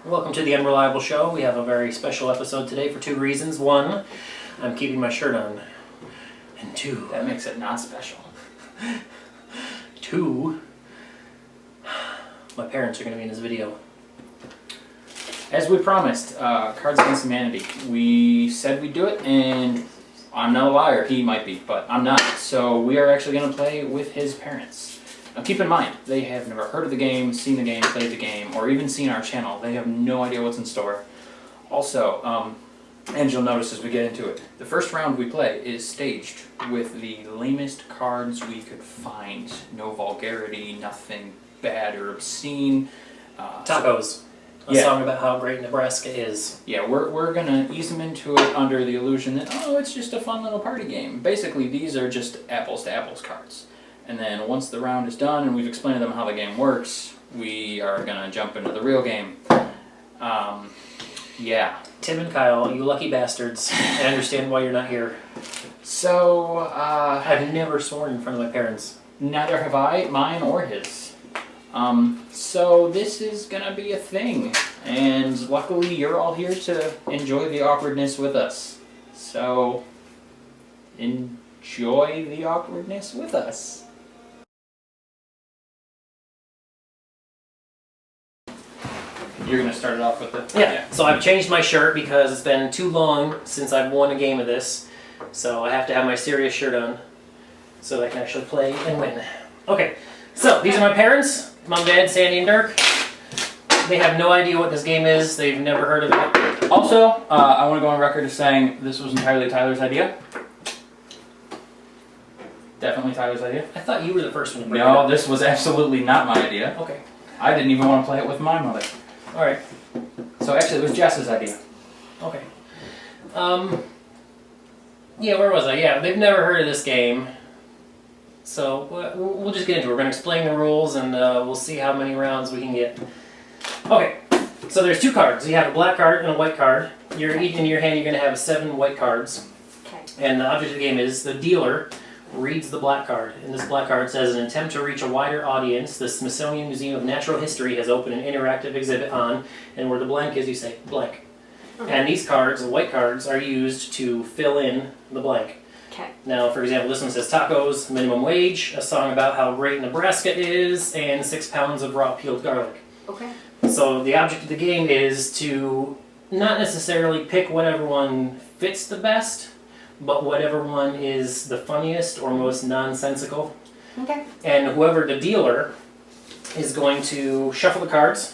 Welcome to the Unreliable Show. We have a very special episode today for two reasons. One, I'm keeping my shirt on. And two... That makes it not special. Two, my parents are going to be in this video. As we promised, Cards Against Humanity. We said we'd do it, and I'm not a liar. He might be, but I'm not. So we are actually going to play with his parents. Now keep in mind, they have never heard of the game, seen the game, played the game, or even seen our channel. They have no idea what's in store. Also, and you'll notice as we get into it, the first round we play is staged with the lamest cards we could find. No vulgarity, nothing bad or obscene. Tacos. A song about how great Nebraska is. Yeah, we're going to ease them into it under the illusion that, oh, it's just a fun little party game. Basically, these are just apples to apples cards. And then once the round is done and we've explained to them how the game works, we are going to jump into the real game. Yeah. Tim and Kyle, you lucky bastards. I understand why you're not here. So, I've never sworn in front of my parents. Neither have I, mine or his. So this is going to be a thing. And luckily you're all here to enjoy the awkwardness with us. So, enjoy the awkwardness with us. You're going to start it off with the... Yeah, so I've changed my shirt because it's been too long since I've won a game of this. So I have to have my serious shirt on so that I can actually play and win. Okay, so these are my parents, Mom, Dad, Sandy, and Dirk. They have no idea what this game is. They've never heard of it. Also, I want to go on record as saying this was entirely Tyler's idea. Definitely Tyler's idea. I thought you were the first one to bring it up. No, this was absolutely not my idea. Okay. I didn't even want to play it with my mother. Alright. So actually it was Jess's idea. Okay. Yeah, where was I? Yeah, they've never heard of this game. So we'll just get into it. We're going to explain the rules and we'll see how many rounds we can get. Okay, so there's two cards. You have a black card and a white card. In your hand you're going to have 7 white cards. Okay. And the object of the game is the dealer reads the black card. And this black card says, in an attempt to reach a wider audience, the Smithsonian Museum of Natural History has opened an interactive exhibit on, and where the blank is, you say blank. Okay. And these cards, the white cards, are used to fill in the blank. Okay. Now, for example, this one says tacos, minimum wage, a song about how great Nebraska is, and 6 pounds of raw peeled garlic. Okay. So the object of the game is to not necessarily pick whatever one fits the best, but whatever one is the funniest or most nonsensical. Okay. And whoever the dealer is going to shuffle the cards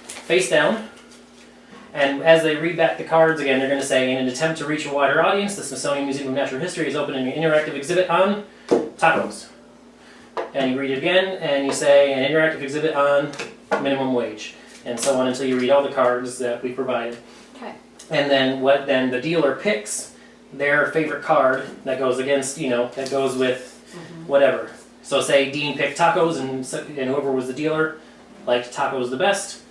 face down. And as they read back the cards again, they're going to say, in an attempt to reach a wider audience, the Smithsonian Museum of Natural History is opening an interactive exhibit on tacos. And you read it again, and you say, an interactive exhibit on minimum wage. And so on until you read all the cards that we provided. Okay. And then the dealer picks their favorite card that goes against, that goes with whatever. So say Dean picked tacos and whoever was the dealer liked tacos the best,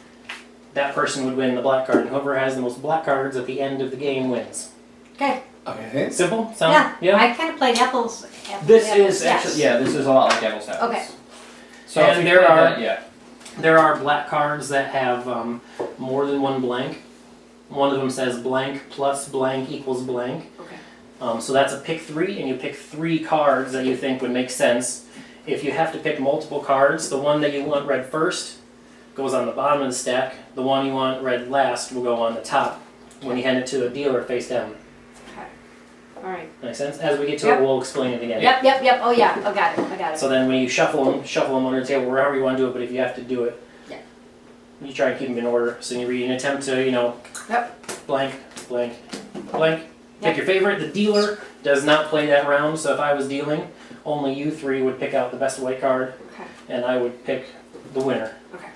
that person would win the black card. And whoever has the most black cards at the end of the game wins. Okay. Okay. Simple? Yeah. I kind of played apples. This is actually, yeah, this is a lot like apples to apples. Okay. So And if you there play are- that, yeah. There are black cards that have more than one blank. One of them says blank plus blank equals blank. Okay. So that's a pick 3, and you pick 3 cards that you think would make sense. If you have to pick multiple cards, the one that you want read first goes on the bottom of the stack. The one you want read last will go on the top when you hand it to a dealer face down. Okay. All right. Make sense? As we get to Yep. it, we'll explain it again. Yep. Oh yeah. I got it. So then when you shuffle them under the table, wherever you want to do it, but if you have to do it, Yeah. you try and keep them in order. So you read an attempt to, Yep. blank, blank, blank. Pick Yep. your favorite. The dealer does not play that round, so if I was dealing, only you 3 would pick out the best white card, Okay. and I would pick the winner. Okay.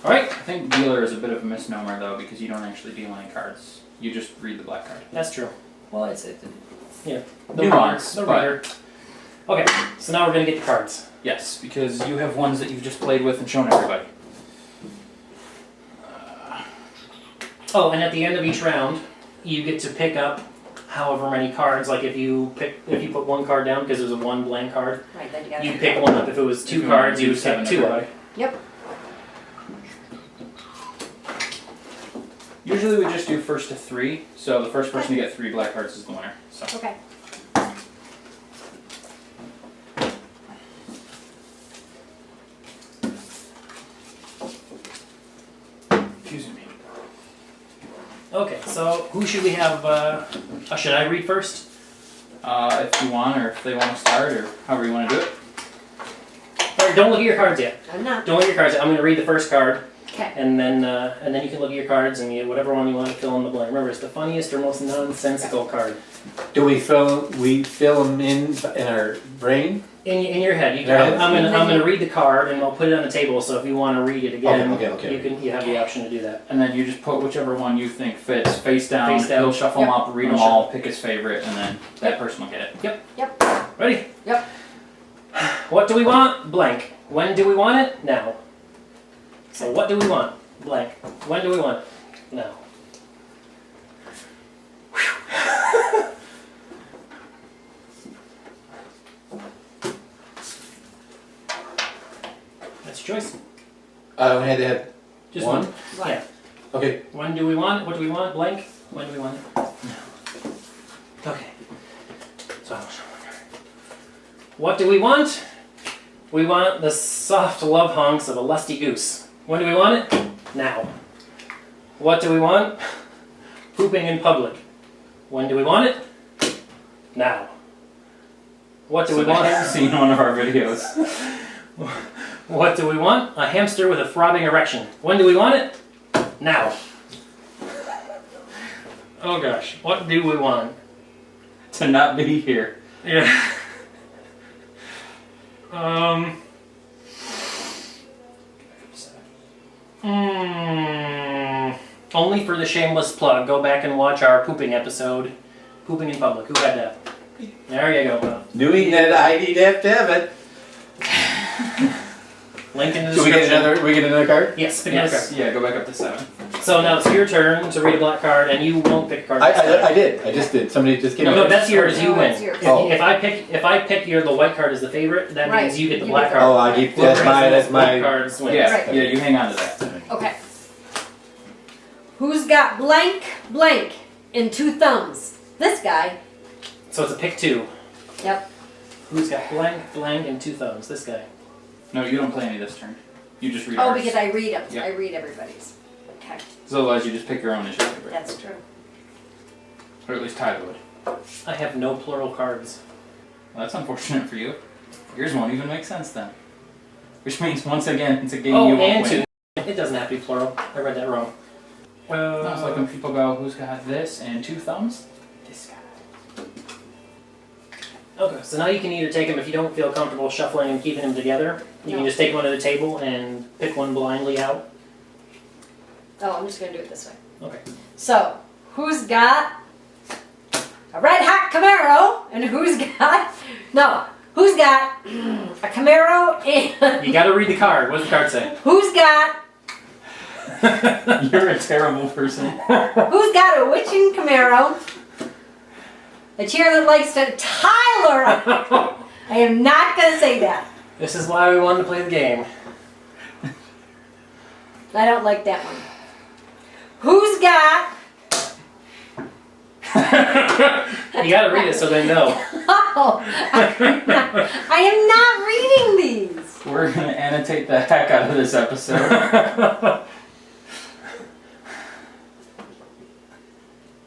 Alright? I think dealer is a bit of a misnomer though, because you don't actually deal any cards. You just read the black card. That's true. Well, it's yeah. Nuance, The but- reader. Okay, so now we're going to get the cards. Yes, because you have ones that you've just played with and shown everybody. Oh, and at the end of each round, you get to pick up however many cards. Like if you put 1 card down because there's a 1 blank card, Right. Then you got. you pick 1 up. If it was 2 cards, you would pick 2 up. Yep. Usually we just do first to 3, so the first person to get 3 black cards is the winner. So. Okay. Excuse me. Okay, so who should we have? Should I read first? If you want, or if they want to start, or however you want to do it. Or don't look at your cards yet. I'm not. Don't look at your cards yet. I'm going to read the first card, Okay. and then you can look at your cards and you, whatever one you want to fill in the blank. Remember, it's the funniest or most nonsensical card. Do we fill them in our brain? In your head, you can. Yeah. I'm gonna read the card and I'll put it on the table. So if you want to read it again, Okay. you have the option to do that. And then you just put whichever one you think fits face down. Face down. He'll shuffle them up, read them I'll all, pick his favorite, and then that person will get it. Yep. Ready? Yep. What do we want? Blank. When do we want it? Now. So what do we want? Blank. When do we want it? Now. That's your choice. I only had to have Just one. What? Yeah. Okay. When do we want it? What do we want? Blank. When do we want it? No. Okay. So I'll show one card. What do we want? We want the soft love hunks of a lusty goose. When do we want it? Now. What do we want? Pooping in public. When do we want it? Now. What do So we they want? haven't seen one of our videos. What do we want? A hamster with a throbbing erection. When do we want it? Now. Oh gosh, what do we want? To not be here. Yeah. Only for the shameless plug, go back and watch our pooping episode. Pooping in public. Who had that? There you go. Doing that, I'd have to have it. Link in the So description. we get another card? Yes, pick another Yes. card. Yeah, go back up to 7. So now it's your turn to read a black card, and you won't pick a card. this time. I did. I just did. Somebody just gave me. No, that's yours. You No, win. it's yours. Oh. If I pick the white card as the favorite, that Right. means you get the You black get the- card. Oh, I keep. Whoever That's has the my. most black cards wins. Yeah, Right. yeah, you hang on to that. Okay. Who's got blank and 2 thumbs? This guy. So it's a pick 2. Yep. Who's got blank, and 2 thumbs? This guy. No, you don't play any this turn. You just read Oh, ours. because I read them. Yep. I read everybody's. Okay. So otherwise you just pick your own as your favorite. That's true. Or at least Tyler would. I have no plural cards. Well, that's unfortunate for you. Yours won't even make sense then. Which means, once again, it's a game Oh, you won't and win. 2. It doesn't have to be plural. I read that wrong. Sounds like when people go, who's got this and 2 thumbs? This guy. Okay, so now you can either take them if you don't feel comfortable shuffling and keeping them together. You can No. just take one at a table and pick one blindly out. Oh, I'm just going to do it this way. Okay. So, who's got a red hot Camaro and who's got a Camaro and You gotta read the card. What does the card say? who's got You're a terrible person. a witching Camaro, a chair that likes to Tyler. I am not going to say that. This is why we wanted to play the game. I don't like that one. Who's got You gotta read it so they know. Oh, I am not reading these. We're gonna annotate the heck out of this episode.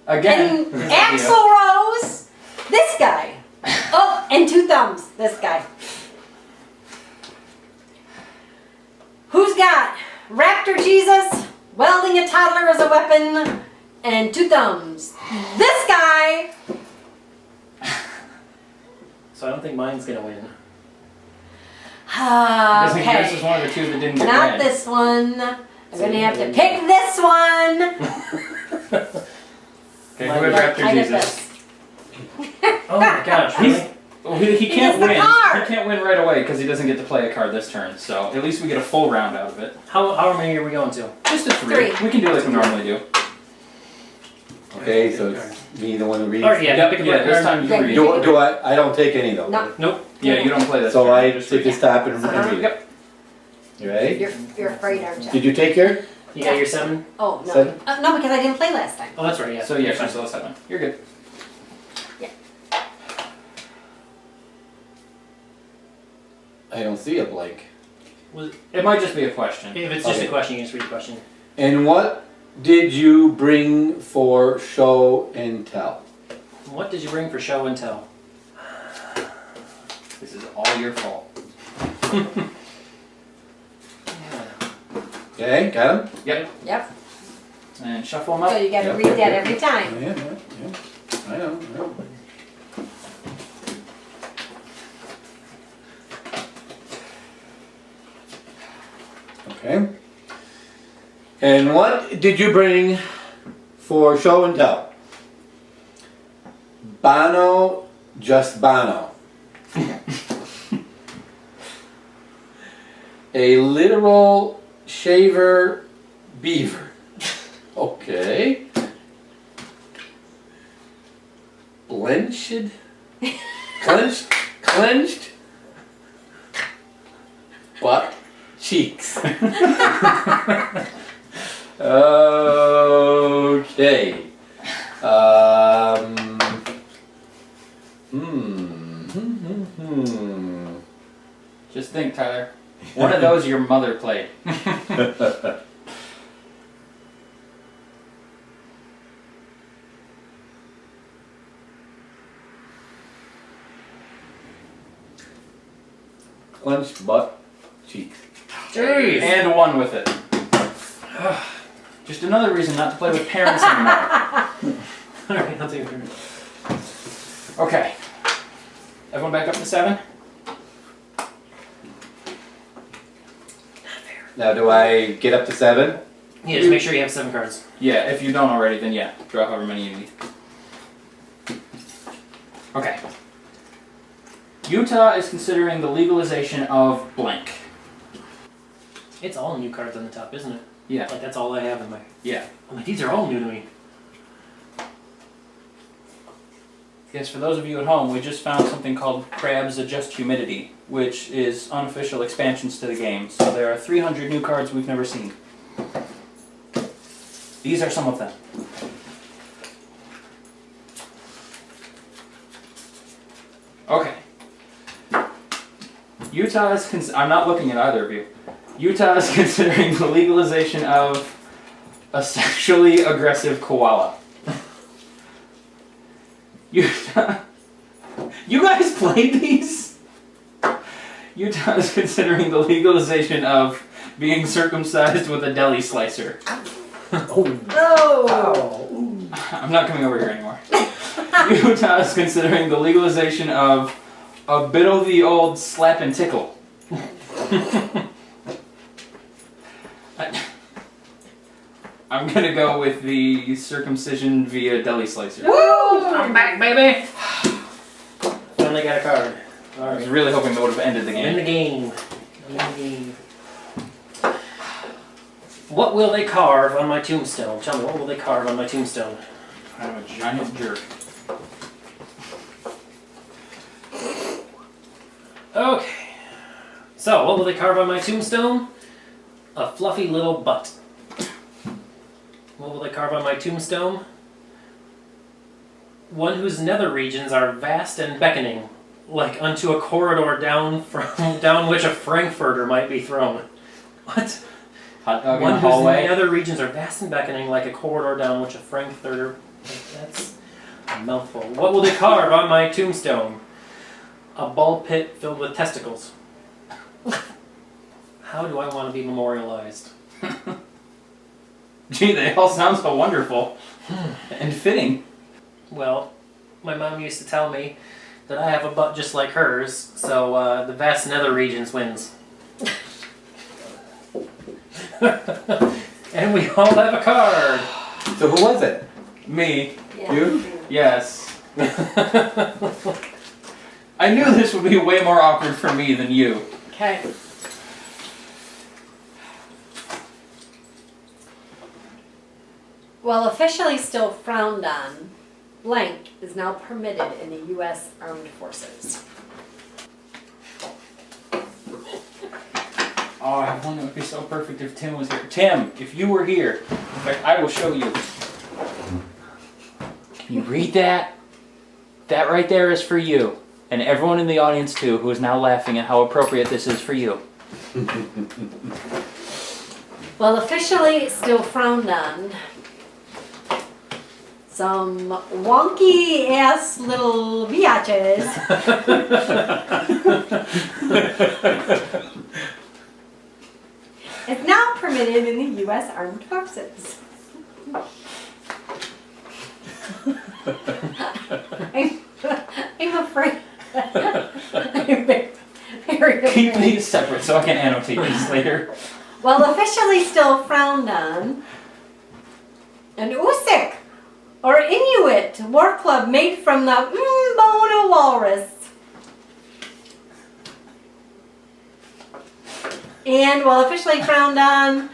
Again. And Axl Rose, this guy. Oh, and 2 thumbs, this guy. Who's got Raptor Jesus, welding a toddler as a weapon, and 2 thumbs? This guy. So I don't think mine's gonna win. I think yours is Okay. one of the 2 that didn't get Not red. this one. I'm going to have to pick this one. Okay, who had Raptor I get Jesus? this. Oh my gosh, really? Well, he can't gets the win. card. He can't win right away because he doesn't get to play a card this turn. So at least we get a full round out of it. How many are we going to? Just a 3. We can do like we normally do. Okay, so it's me the one who reads. Alright, yeah, pick a black this card. time you Okay. read. Do I don't take any though. No. Nope. Yeah, you don't play this So turn. I You just take read. this top and Uh-huh. read it. Yep. You ready? You're afraid, aren't you? Did you take your? You got your 7? Oh, no. 7? No, because I didn't play last time. Oh, that's right, yeah. So yeah, You're she's fine. still a 7. You're good. I don't see a blank. It might just be a question. If it's just Okay. a question, you just read the question. And what did you bring for show and tell? What did you bring for show and tell? This is all your fault. Okay, got him? Yep. And shuffle them So up. you got to Yep, read yep, that yep. every time. Yeah. I know. Okay. And what did you bring for show and tell? Bono, just Bono. A literal shaver beaver. Okay. Blenched? Clenched? Butt cheeks. Okay. Just think, Tyler. One of those your mother played. Clenched butt cheeks. Jeez! And one with it. Just another reason not to play with parents anymore. Alright, I'll take it. Okay. Everyone back up to 7? Now, do I get up to 7? Yeah, just make sure you have 7 cards. Yeah, if you don't already, then yeah. Draw however many you need. Okay. Utah is considering the legalization of blank. It's all new cards on the top, isn't it? Yeah. Like, that's all I have in my... Yeah. I'm like, these are all new to me. Yes, for those of you at home, we just found something called Crab's Adjust Humidity, which is unofficial expansions to the game. So there are 300 new cards we've never seen. These are some of them. Okay. Utah is I'm not looking at either of you. Utah is considering the legalization of a sexually aggressive koala. Utah. You guys played these? Utah is considering the legalization of being circumcised with a deli slicer. Oh! I'm not coming over here anymore. Utah is considering the legalization of a bit of the old slap and tickle. I'm gonna go with the circumcision via deli slicer. Woo! I'm back, baby! Finally got a card. I was really hoping that would have ended the I'm in game. the game. I'm in the game. What will they carve on my tombstone? Tell me, what will they carve on my tombstone? I'm a giant jerk. Okay. So, what will they carve on my tombstone? A fluffy little butt. What will they carve on my tombstone? One whose nether regions are vast and beckoning, like unto a corridor down which a frankfurter might be thrown. What? Hot dog in One the whose hallway. nether regions are vast and beckoning, like a corridor down which a frankfurter... That's a mouthful. What will they carve on my tombstone? A ball pit filled with testicles. How do I want to be memorialized? Gee, they all sound so wonderful and fitting. Well, my mom used to tell me that I have a butt just like hers, so the vast nether regions wins. And we all have a card. So who was it? Me. Yeah. You? Yes. I knew this would be way more awkward for me than you. Okay. While officially still frowned on, blank is now permitted in the U.S. Armed Forces. Oh, I have one that would be so perfect if Tim was here. Tim, if you were here, in fact, I will show you. Can you read that? That right there is for you. And everyone in the audience too, who is now laughing at how appropriate this is for you. Well, officially still frowned on. Some wonky ass little biatches is now permitted in the U.S. Armed Forces. I'm afraid. I'm very Keep afraid. these separate so I can annotate these later. Well, officially still frowned on. An Usik, or Inuit, war club made from the bone of walrus. And while officially frowned on,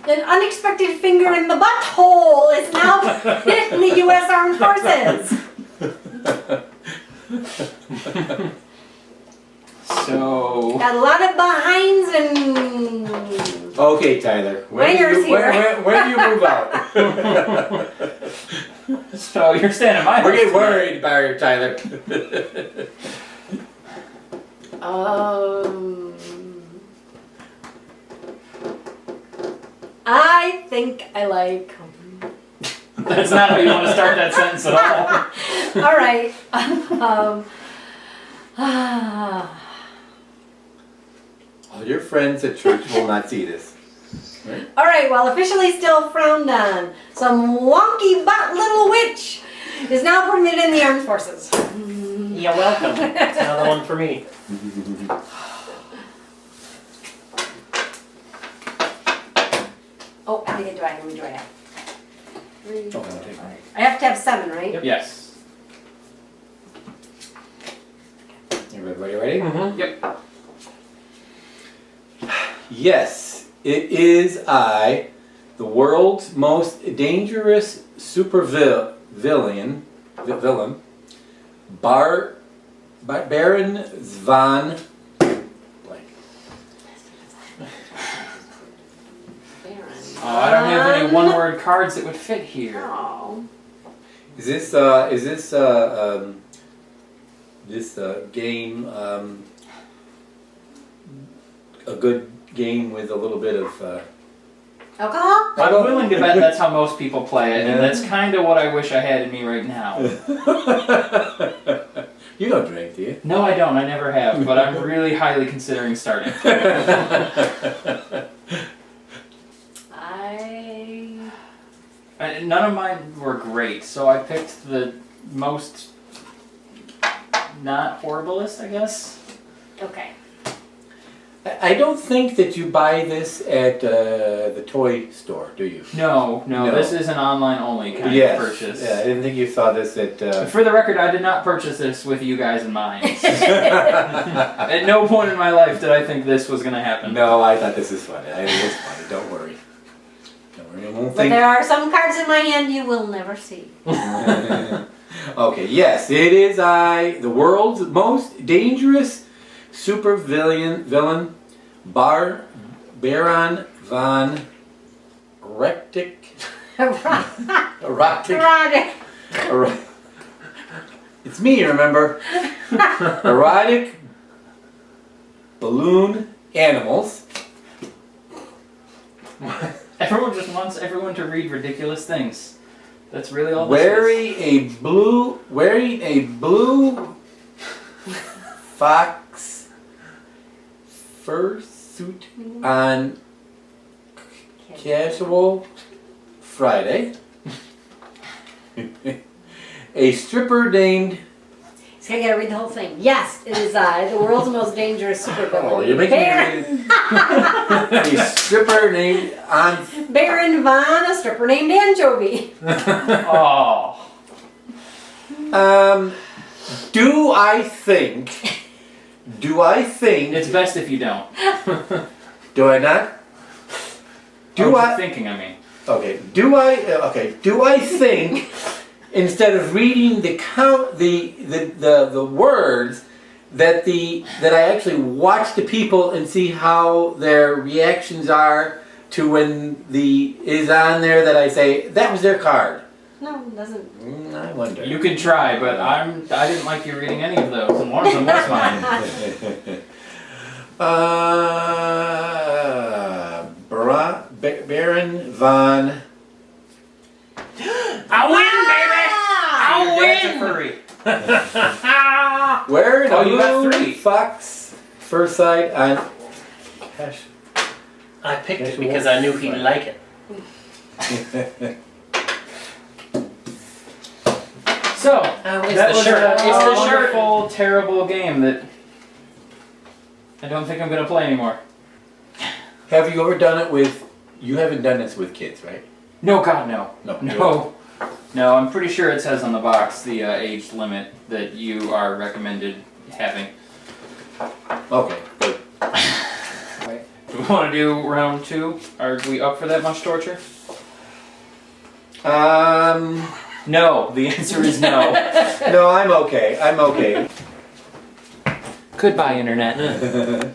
an unexpected finger in the butthole is now in the U.S. Armed Forces. So, Got a lot of behinds and Okay, Tyler. Wangers here. When do you move out? so you're standing my We're house getting tonight. worried about you, Tyler. I think I like. That's not how you want to start that sentence at all. All right. All your friends at church will not see this. All right. Well, officially still frowned on. Some wonky butt little witch is now permitted in the armed forces. You're welcome. That's another one for me. Oh, how many do I have? How many do I have? Three. Oh, I'll take mine. I have to have 7, right? Yep. Yes. Everybody ready? Mm-hmm. Yep. Yes, it is I, the world's most dangerous villain, Baron Van. Blank. Oh, I don't have any one-word cards that would fit here. Oh. Is this game a good game with a little bit of? Alcohol? I'm willing to bet that's how most people play it, and that's kind of what I wish I had in me right now. You don't drink, do you? No, I don't. I never have, but I'm really highly considering starting. None of mine were great, so I picked the most not horriblest, I guess. Okay. I don't think that you buy this at the toy store, do you? No, No. this is an online only kind Yes. of purchase. Yeah, I didn't think you saw this at. For the record, I did not purchase this with you guys in mind. At no point in my life did I think this was going to happen. No, I thought this is funny. I think it's funny. Don't worry. Don't worry. I won't But think. there are some cards in my hand you will never see. Okay. Yes, it is I, the world's most dangerous villain, Baron von Erotic. It's me, remember? Erotic balloon animals. Everyone just wants everyone to read ridiculous things. That's really all this Wearing a blue fox fur suit on Casual Friday. A stripper named. So I gotta read the whole thing. Yes, it is I, the world's most dangerous supervillain. Oh, you're making me read it. A stripper named Baron Von, a stripper named Anchovy. Oh. Do I think? It's best if you don't. Do I not? Thinking, I mean. Okay. Do I think instead of reading the words that I actually watch the people and see how their reactions are to when the is on there that I say that was their card. No, it doesn't. I wonder. You could try, but I didn't like you reading any of those, and one of them was mine. Baron von. I win, baby! Your dad's a I furry. win! Where in Oh, the you got moon 3. Fox first sight on cash. I picked it because I knew he'd like it. So, it's that the was shirt. a It's the shirt. wonderful, terrible game that I don't think I'm going to play anymore. Have you ever done it with? You haven't done this with kids, right? No, God, no. No. No, I'm pretty sure it says on the box the age limit that you are recommended having. Okay. Good. Do we want to do round 2? Are we up for that much torture? No. The answer is no. No, I'm okay. I'm okay. Goodbye, Internet.